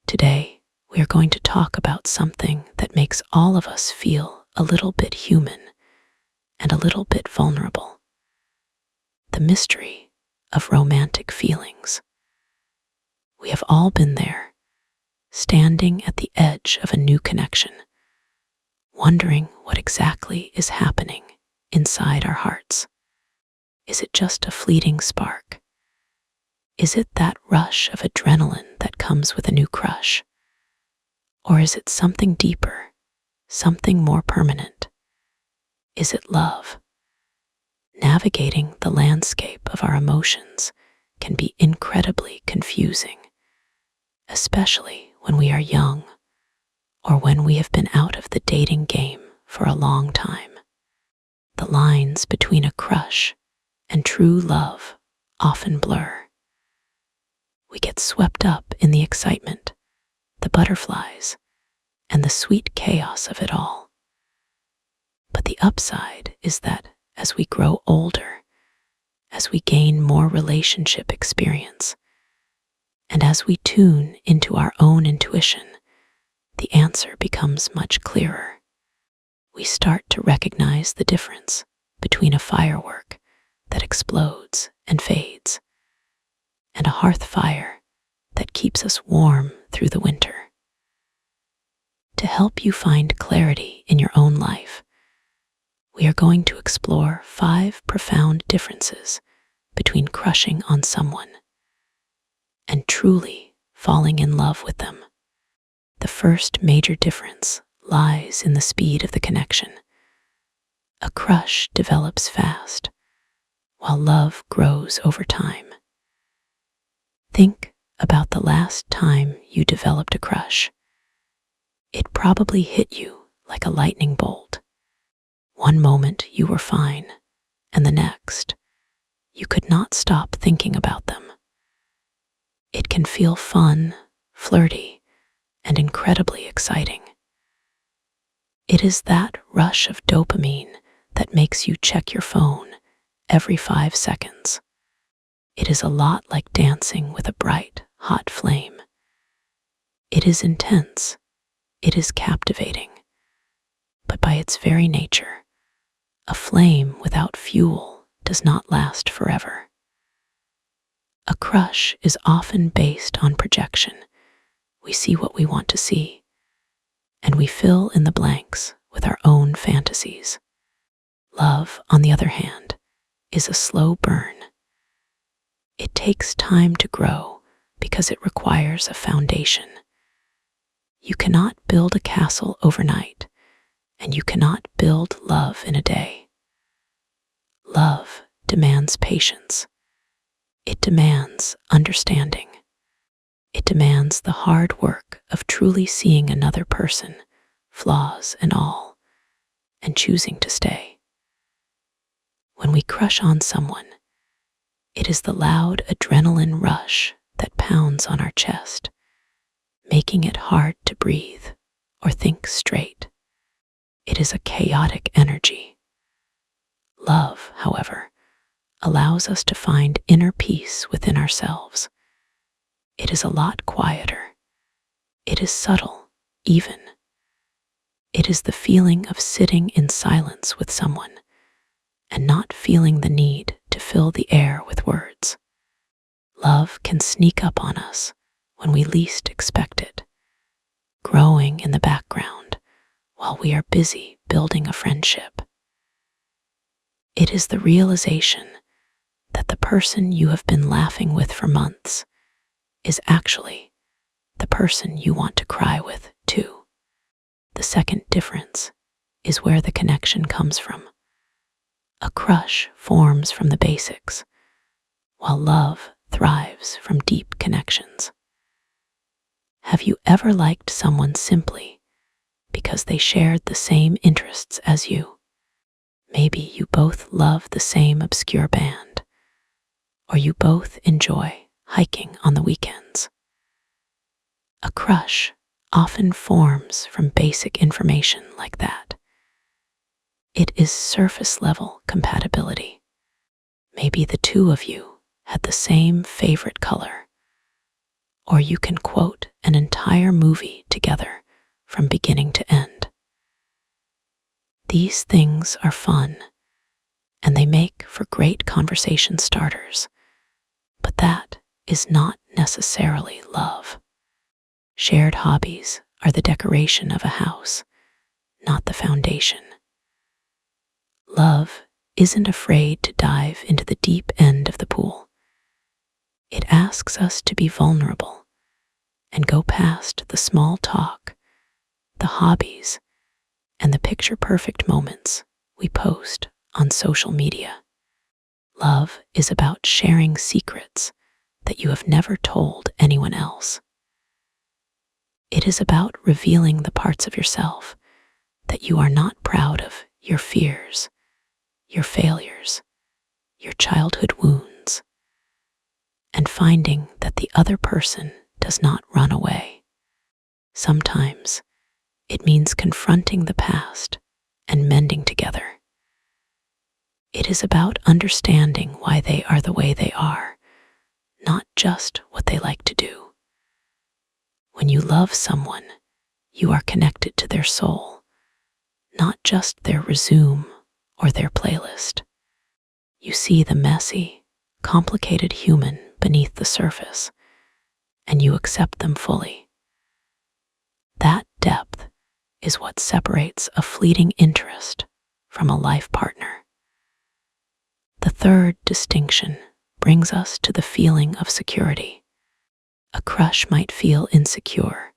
Today, we are going to talk about something that makes all of us feel a little bit human and a little bit vulnerable: the mystery of romantic feelings. We have all been there, standing at the edge of a new connection, wondering what exactly is happening inside our hearts. Is it just a fleeting spark? Is it that rush of adrenaline that comes with a new crush? Or is it something deeper, something more permanent? Is it love? Navigating the landscape of our emotions can be incredibly confusing, especially when we are young or when we have been out of the dating game for a long time. The lines between a crush and true love often blur. We get swept up in the excitement, the butterflies, and the sweet chaos of it all. But the upside is that as we grow older, as we gain more relationship experience, and as we tune into our own intuition, the answer becomes much clearer. We start to recognize the difference between a firework that explodes and fades and a hearth fire that keeps us warm through the winter. To help you find clarity in your own life, we are going to explore 5 profound differences between crushing on someone and truly falling in love with them. The first major difference lies in the speed of the connection. A crush develops fast, while love grows over time. Think about the last time you developed a crush. It probably hit you like a lightning bolt. One moment you were fine, and the next, you could not stop thinking about them. It can feel fun, flirty, and incredibly exciting. It is that rush of dopamine that makes you check your phone every 5 seconds. It is a lot like dancing with a bright, hot flame. It is intense. It is captivating. But by its very nature, a flame without fuel does not last forever. A crush is often based on projection. We see what we want to see, and we fill in the blanks with our own fantasies. Love, on the other hand, is a slow burn. It takes time to grow because it requires a foundation. You cannot build a castle overnight, and you cannot build love in a day. Love demands patience. It demands understanding. It demands the hard work of truly seeing another person, flaws and all, and choosing to stay. When we crush on someone, it is the loud adrenaline rush that pounds on our chest, making it hard to breathe or think straight. It is a chaotic energy. Love, however, allows us to find inner peace within ourselves. It is a lot quieter. It is subtle, even. It is the feeling of sitting in silence with someone and not feeling the need to fill the air with words. Love can sneak up on us when we least expect it, growing in the background while we are busy building a friendship. It is the realization that the person you have been laughing with for months is actually the person you want to cry with too. The second difference is where the connection comes from. A crush forms from the basics, while love thrives from deep connections. Have you ever liked someone simply because they shared the same interests as you? Maybe you both love the same obscure band, or you both enjoy hiking on the weekends. A crush often forms from basic information like that. It is surface-level compatibility. Maybe the two of you had the same favorite color, or you can quote an entire movie together from beginning to end. These things are fun, and they make for great conversation starters, but that is not necessarily love. Shared hobbies are the decoration of a house, not the foundation. Love isn't afraid to dive into the deep end of the pool. It asks us to be vulnerable and go past the small talk, the hobbies, and the picture-perfect moments we post on social media. Love is about sharing secrets that you have never told anyone else. It is about revealing the parts of yourself that you are not proud of, your fears, your failures, your childhood wounds, and finding that the other person does not run away. Sometimes it means confronting the past and mending together. It is about understanding why they are the way they are, not just what they like to do. When you love someone, you are connected to their soul, not just their resume or their playlist. You see the messy, complicated human beneath the surface, and you accept them fully. That depth is what separates a fleeting interest from a life partner. The third distinction brings us to the feeling of security. A crush might feel insecure,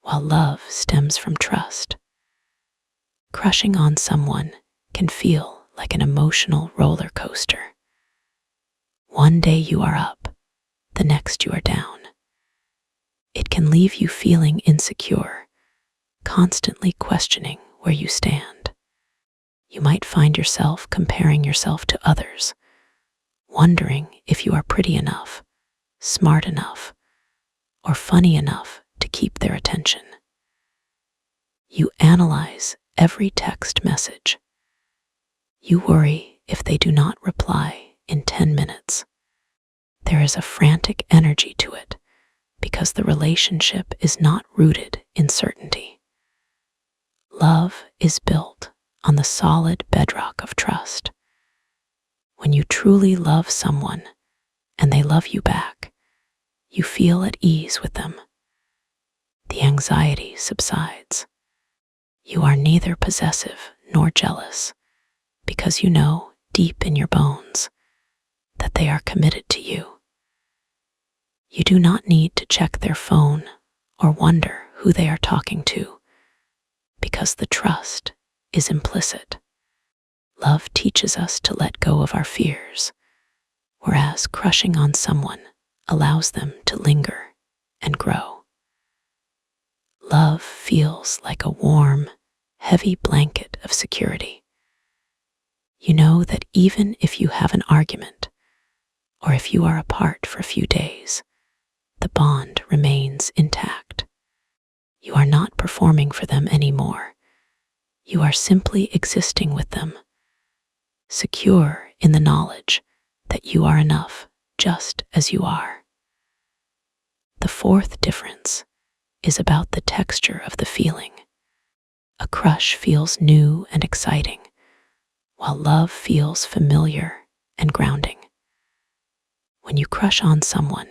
while love stems from trust. Crushing on someone can feel like an emotional roller coaster. One day you are up, the next you are down. It can leave you feeling insecure, constantly questioning where you stand. You might find yourself comparing yourself to others, wondering if you are pretty enough, smart enough, or funny enough to keep their attention. You analyze every text message. You worry if they do not reply in 10 minutes. There is a frantic energy to it because the relationship is not rooted in certainty. Love is built on the solid bedrock of trust. When you truly love someone and they love you back, you feel at ease with them. The anxiety subsides. You are neither possessive nor jealous because you know deep in your bones that they are committed to you. You do not need to check their phone or wonder who they are talking to because the trust is implicit. Love teaches us to let go of our fears, whereas crushing on someone allows them to linger and grow. Love feels like a warm, heavy blanket of security. You know that even if you have an argument, or if you are apart for a few days, the bond remains intact. You are not performing for them anymore. You are simply existing with them, secure in the knowledge that you are enough just as you are. The fourth difference is about the texture of the feeling. A crush feels new and exciting, while love feels familiar and grounding. When you crush on someone,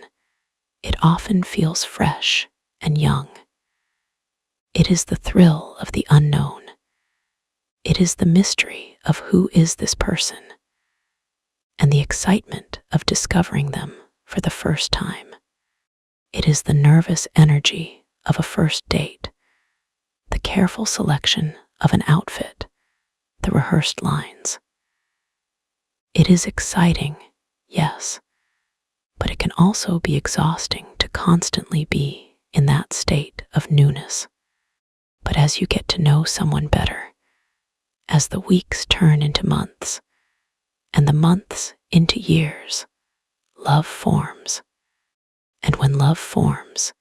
it often feels fresh and young. It is the thrill of the unknown. It is the mystery of who is this person, and the excitement of discovering them for the first time. It is the nervous energy of a first date, the careful selection of an outfit, the rehearsed lines. It is exciting, yes, but it can also be exhausting to constantly be in that state of newness. But as you get to know someone better, as the weeks turn into months, and the months into years, love forms. And when love forms,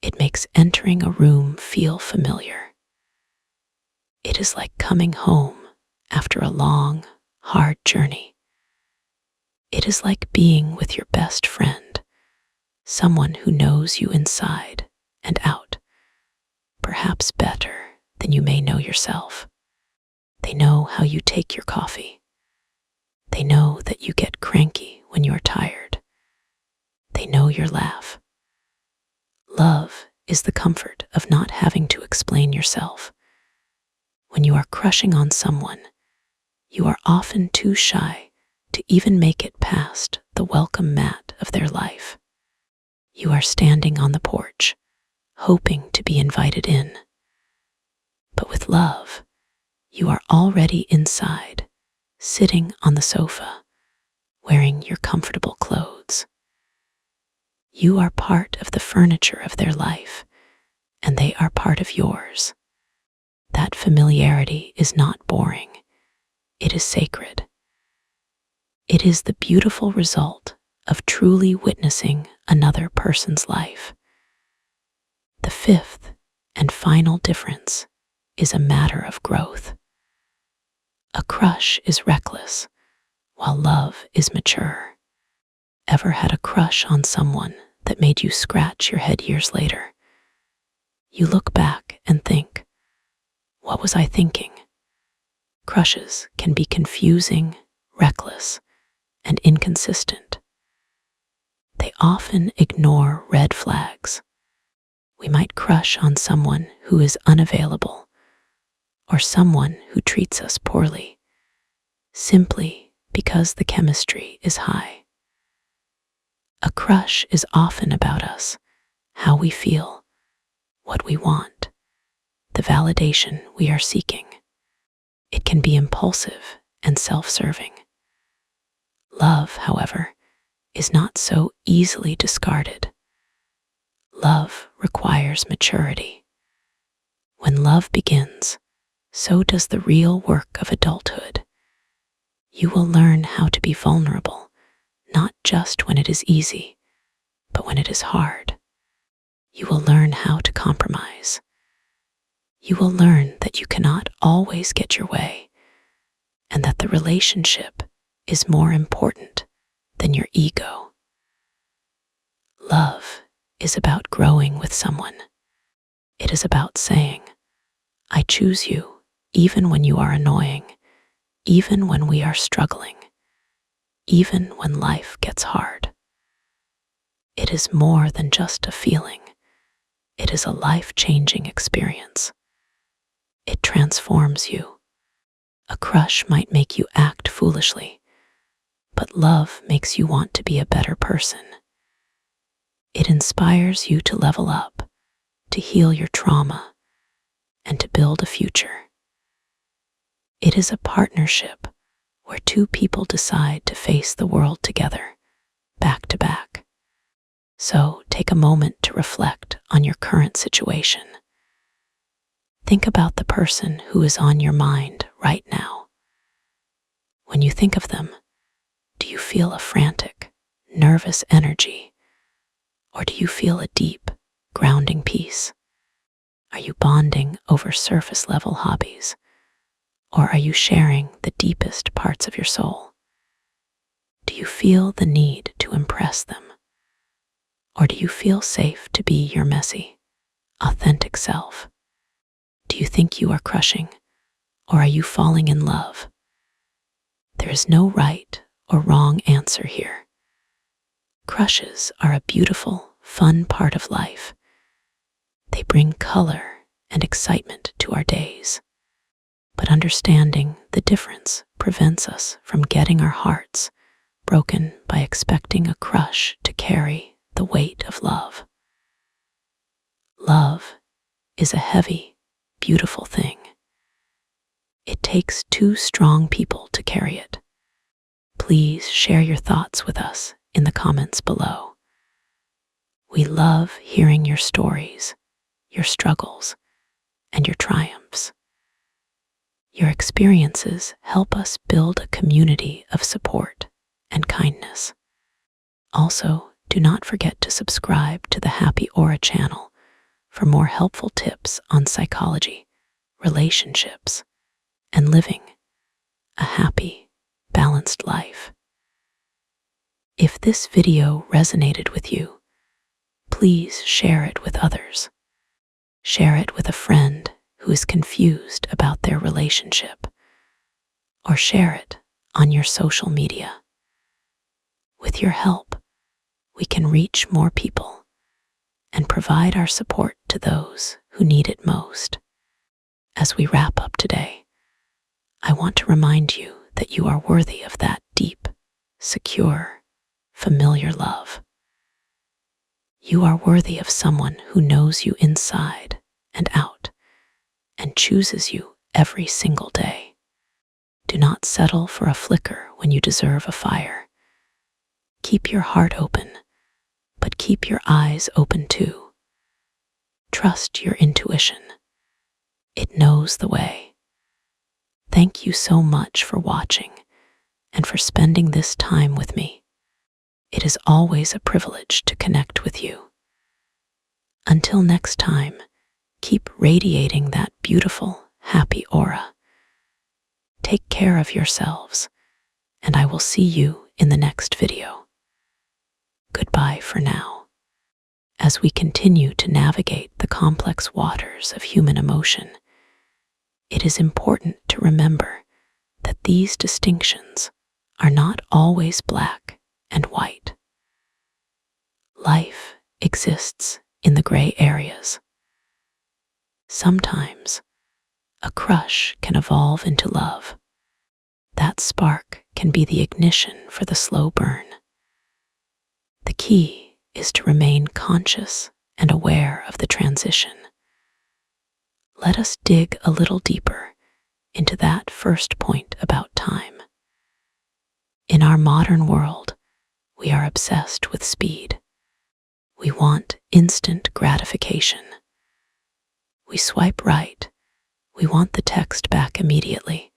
it makes entering a room feel familiar. It is like coming home after a long, hard journey. It is like being with your best friend, someone who knows you inside perhaps better than you may know yourself. They know how you take your coffee. They know that you get cranky when you are tired. They know your laugh. Love is the comfort of not having to explain yourself. When you are crushing on someone, you are often too shy to even make it past the welcome mat of their life. You are standing on the porch, hoping to be invited in. But with love, you are already inside, sitting on the sofa, wearing your comfortable clothes. You are part of the furniture of their life, and they are part of yours. That familiarity is not boring. It is sacred. It is the beautiful result of truly witnessing another person's life. The fifth and final difference is a matter of growth. A crush is reckless, while love is mature. Ever had a crush on someone that made you scratch your head years later? You look back and think, what was I thinking? Crushes can be confusing, reckless, and inconsistent. They often ignore red flags. We might crush on someone who is unavailable or someone who treats us poorly, simply because the chemistry is high. A crush is often about us, how we feel, what we want, the validation we are seeking. It can be impulsive and self-serving. Love, however, is not so easily discarded. Love requires maturity. When love begins, so does the real work of adulthood. You will learn how to be vulnerable, not just when it is easy, but when it is hard. You will learn how to compromise. You will learn that you cannot always get your way, and that the relationship is more important than your ego. Love is about growing with someone. It is about saying, I choose you even when you are annoying, even when we are struggling, even when life gets hard. It is more than just a feeling. It is a life-changing experience. It transforms you. A crush might make you act foolishly, but love makes you want to be a better person. It inspires you to level up, to heal your trauma, and to build a future. It is a partnership where two people decide to face the world together, back to back. So take a moment to reflect on your current situation. Think about the person who is on your mind right now. When you think of them, do you feel a frantic, nervous energy? Or do you feel a deep, grounding peace? Are you bonding over surface-level hobbies? Or are you sharing the deepest parts of your soul? Do you feel the need to impress them? Or do you feel safe to be your messy, authentic self? Do you think you are crushing, or are you falling in love? There is no right or wrong answer here. Crushes are a beautiful, fun part of life. They bring color and excitement to our days. But understanding the difference prevents us from getting our hearts broken by expecting a crush to carry the weight of love. Love is a heavy, beautiful thing. It takes two strong people to carry it. Please share your thoughts with us in the comments below. We love hearing your stories, your struggles, and your triumphs. Your experiences help us build a community of support and kindness. Also, do not forget to subscribe to the Happy Aura channel for more helpful tips on psychology, relationships, and living a happy, balanced life. If this video resonated with you, please share it with others. Share it with a friend who is confused about their relationship, or share it on your social media. With your help, we can reach more people and provide our support to those who need it most. As we wrap up today, I want to remind you that you are worthy of that deep, secure, familiar love. You are worthy of someone who knows you inside and out and chooses you every single day. Do not settle for a flicker when you deserve a fire. Keep your heart open, but keep your eyes open too. Trust your intuition. It knows the way. Thank you so much for watching and for spending this time with me. It is always a privilege to connect with you. Until next time, keep radiating that beautiful, happy aura. Take care of yourselves, and I will see you in the next video. Goodbye for now. As we continue to navigate the complex waters of human emotion, it is important to remember that these distinctions are not always black and white. Life exists in the gray areas. Sometimes, a crush can evolve into love. That spark can be the ignition for the slow burn. The key is to remain conscious and aware of the transition. Let us dig a little deeper into that first point about time. In our modern world, we are obsessed with speed. We want instant gratification. We swipe right. We want the text back immediately.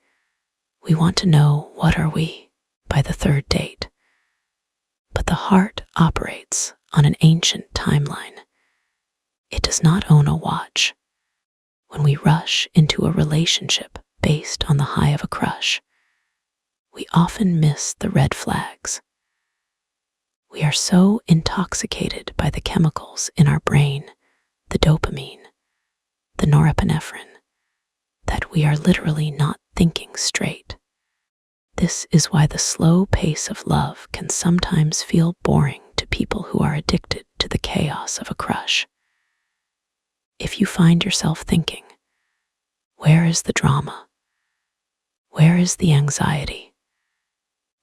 We want to know what are we by the third date. But the heart operates on an ancient timeline. It does not own a watch. When we rush into a relationship based on the high of a crush, we often miss the red flags. We are so intoxicated by the chemicals in our brain, the dopamine, the norepinephrine, that we are literally not thinking straight. This is why the slow pace of love can sometimes feel boring to people who are addicted to the chaos of a crush. If you find yourself thinking, where is the drama? Where is the anxiety?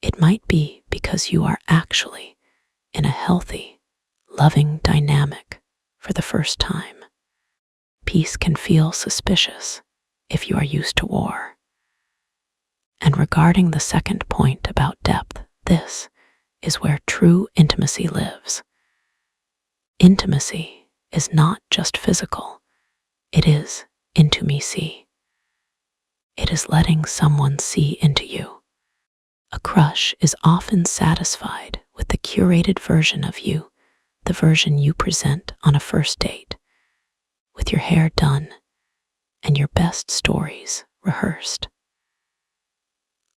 It might be because you are actually in a healthy, loving dynamic for the first time. Peace can feel suspicious if you are used to war. And regarding the second point about depth, this is where true intimacy lives. Intimacy is not just physical, it is intimacy. It is letting someone see into you. A crush is often satisfied with the curated version of you, the version you present on a first date, with your hair done and your best stories rehearsed.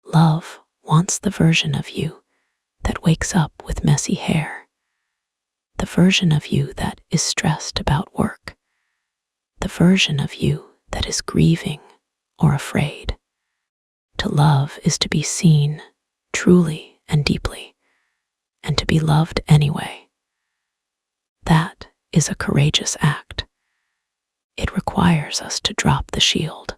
Love wants the version of you that wakes up with messy hair, the version of you that is stressed about work, the version of you that is grieving or afraid. To love is to be seen truly and deeply, and to be loved anyway. That is a courageous act. It requires us to drop the shield.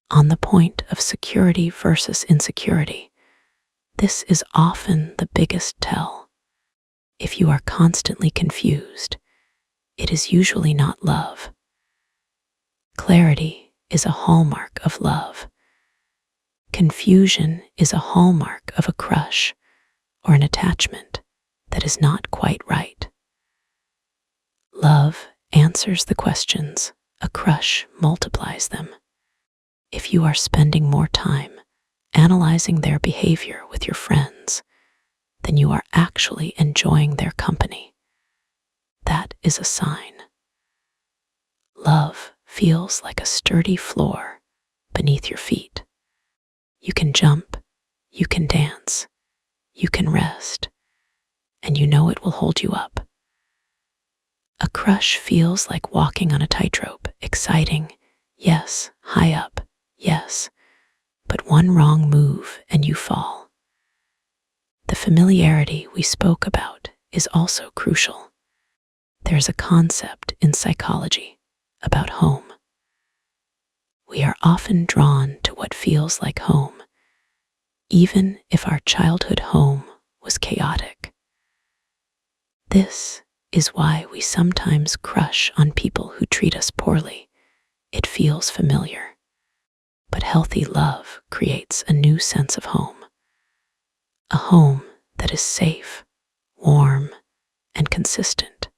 On the point of security versus insecurity, this is often the biggest tell. If you are constantly confused, it is usually not love. Clarity is a hallmark of love. Confusion is a hallmark of a crush or an attachment that is not quite right. Love answers the questions, a crush multiplies them. If you are spending more time analyzing their behavior with your friends, then you are actually enjoying their company. That is a sign. Love feels like a sturdy floor beneath your feet. You can jump, you can dance, you can rest, and you know it will hold you up. A crush feels like walking on a tightrope, exciting, yes, high up, yes, but one wrong move and you fall. The familiarity we spoke about is also crucial. There's a concept in psychology about home. We are often drawn to what feels like home, even if our childhood home was chaotic. This is why we sometimes crush on people who treat us poorly. It feels familiar. But healthy love creates a new sense of home. A home that is safe, warm, and consistent.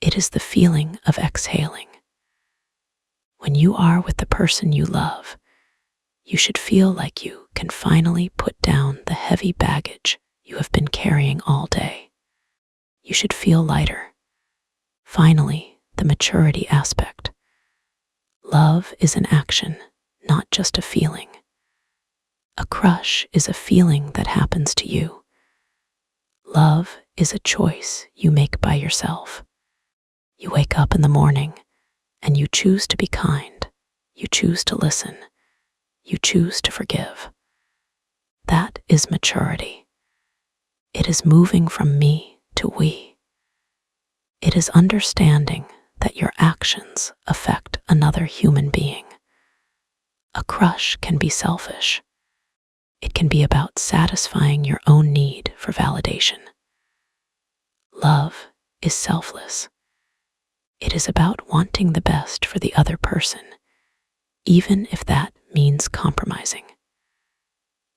It is the feeling of exhaling. When you are with the person you love, you should feel like you can finally put down the heavy baggage you have been carrying all day. You should feel lighter. Finally, the maturity aspect. Love is an action, not just a feeling. A crush is a feeling that happens to you. Love is a choice you make by yourself. You wake up in the morning and you choose to be kind. You choose to listen. You choose to forgive. That is maturity. It is moving from me to we. It is understanding that your actions affect another human being. A crush can be selfish. It can be about satisfying your own need for validation. Love is selfless. It is about wanting the best for the other person, even if that means compromising.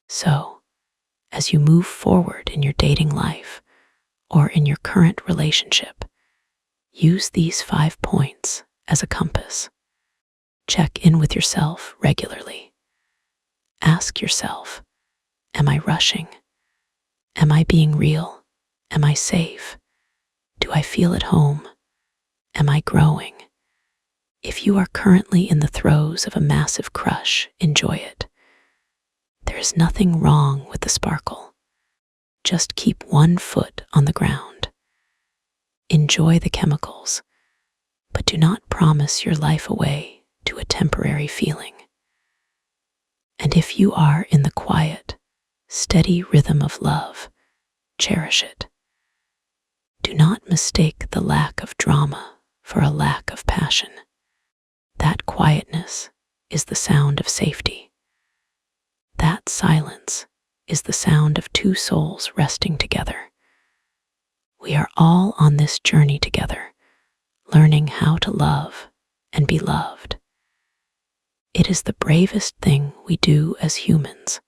So, as you move forward in your dating life or in your current relationship, use these 5 points as a compass. Check in with yourself regularly. Ask yourself, am I rushing? Am I being real? Am I safe? Do I feel at home? Am I growing? If you are currently in the throes of a massive crush, enjoy it. There is nothing wrong with the sparkle. Just keep one foot on the ground. Enjoy the chemicals, but do not promise your life away to a temporary feeling. And if you are in the quiet, steady rhythm of love, cherish it. Do not mistake the lack of drama for a lack of passion. That quietness is the sound of safety. That silence is the sound of two souls resting together. We are all on this journey together, learning how to love and be loved. It is the bravest thing we do as humans.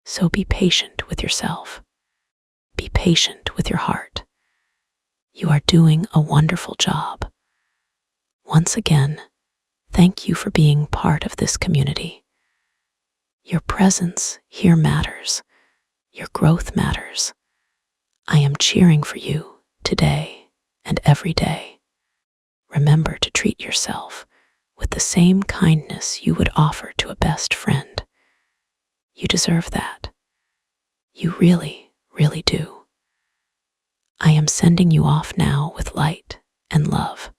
So be patient with yourself. Be patient with your heart. You are doing a wonderful job. Once again, thank you for being part of this community. Your presence here matters. Your growth matters. I am cheering for you today and every day. Remember to treat yourself with the same kindness you would offer to a best friend. You deserve that. You really, really do. I am sending you off now with light and love.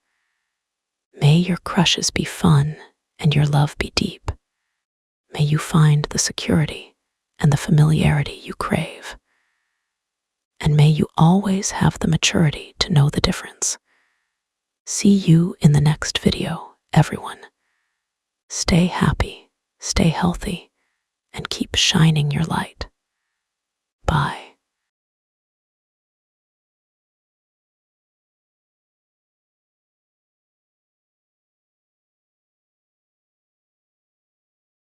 May your crushes be fun and your love be deep. May you find the security and the familiarity you crave. And may you always have the maturity to know the difference. See you in the next video, everyone. Stay happy, stay healthy, and keep shining your light. Bye.